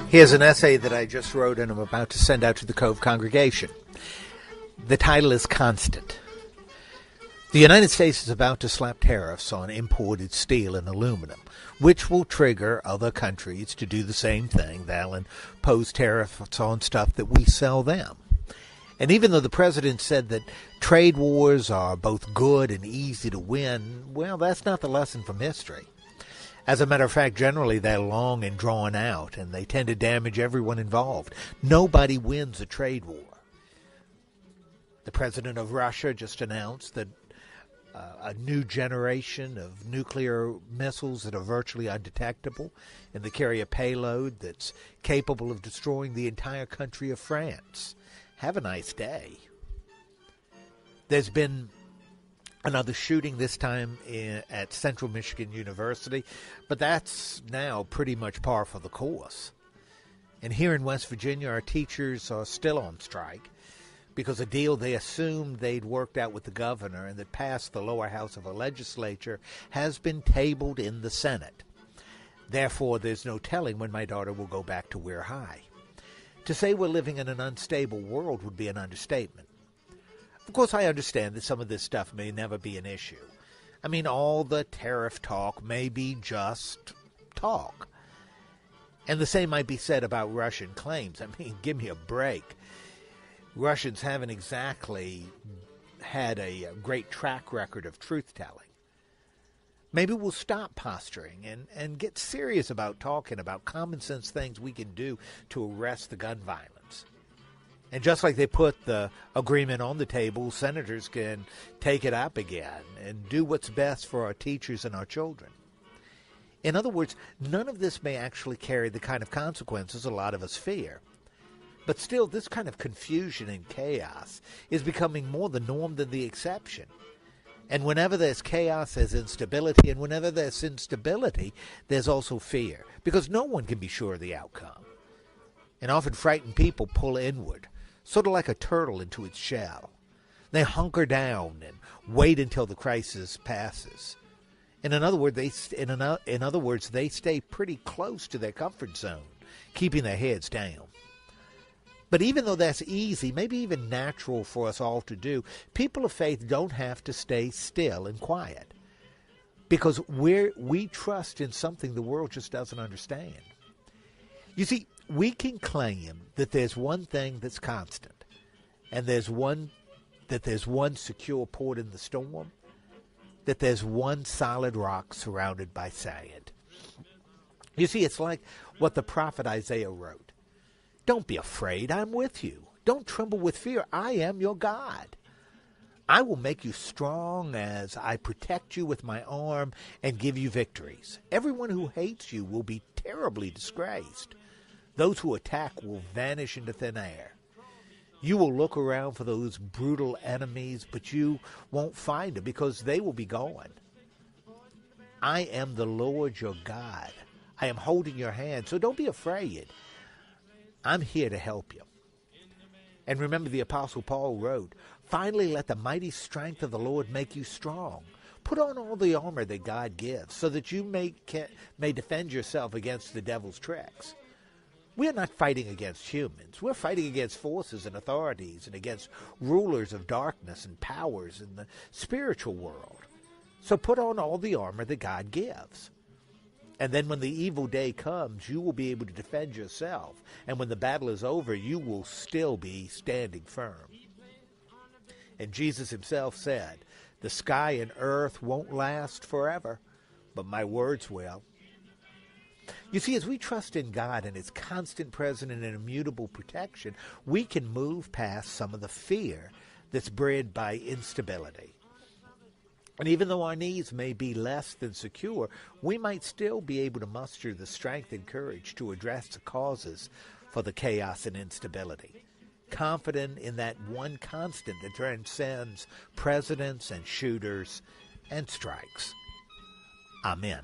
Here's an essay that I just wrote and I'm about to send out to the Cove congregation. The title is Constant. The United States is about to slap tariffs on imported steel and aluminum, which will trigger other countries to do the same thing. They'll impose tariffs on stuff that we sell them. And even though the president said that trade wars are both good and easy to win, well, that's not the lesson from history. As a matter of fact, generally they're long and drawn out, and they tend to damage everyone involved. Nobody wins a trade war. The president of Russia just announced that a new generation of nuclear missiles that are virtually undetectable, and they carry a payload that's capable of destroying the entire country of France. Have a nice day. There's been another shooting, this time at Central Michigan University, but that's now pretty much par for the course. And here in West Virginia, our teachers are still on strike because a deal they assumed they'd worked out with the governor and that passed the lower house of a legislature has been tabled in the Senate. Therefore, there's no telling when my daughter will go back to Weir High. To say we're living in an unstable world would be an understatement. Of course, I understand that some of this stuff may never be an issue. I mean, all the tariff talk may be just talk. And the same might be said about Russian claims. I mean, give me a break. Russians haven't exactly had a great track record of truth-telling. Maybe we'll stop posturing and get serious about talking about common sense things we can do to arrest the gun violence. And just like they put the agreement on the table, senators can take it up again and do what's best for our teachers and our children. In other words, none of this may actually carry the kind of consequences a lot of us fear. But still, this kind of confusion and chaos is becoming more the norm than the exception. And whenever there's chaos, there's instability. And whenever there's instability, there's also fear. Because no one can be sure of the outcome. And often frightened people pull inward, sort of like a turtle into its shell. They hunker down and wait until the crisis passes. And in other words, they stay pretty close to their comfort zone, keeping their heads down. But even though that's easy, maybe even natural for us all to do, people of faith don't have to stay still and quiet. Because we trust in something the world just doesn't understand. You see, we can claim that there's one thing that's constant, and there's one secure port in the storm, that there's one solid rock surrounded by sand. You see, it's like what the prophet Isaiah wrote. Don't be afraid, I'm with you. Don't tremble with fear, I am your God. I will make you strong as I protect you with my arm and give you victories. Everyone who hates you will be terribly disgraced. Those who attack will vanish into thin air. You will look around for those brutal enemies, but you won't find them because they will be gone. I am the Lord your God. I am holding your hand, so don't be afraid. I'm here to help you. And remember, the Apostle Paul wrote, finally let the mighty strength of the Lord make you strong. Put on all the armor that God gives, so that you may defend yourself against the devil's tricks. We're not fighting against humans. We're fighting against forces and authorities and against rulers of darkness and powers in the spiritual world. So put on all the armor that God gives. And then when the evil day comes, you will be able to defend yourself. And when the battle is over, you will still be standing firm. And Jesus himself said, the sky and earth won't last forever, but my words will. You see, as we trust in God and his constant presence and immutable protection, we can move past some of the fear that's bred by instability. And even though our needs may be less than secure, we might still be able to muster the strength and courage to address the causes for the chaos and instability, confident in that one constant that transcends presidents and shooters and strikes. Amen.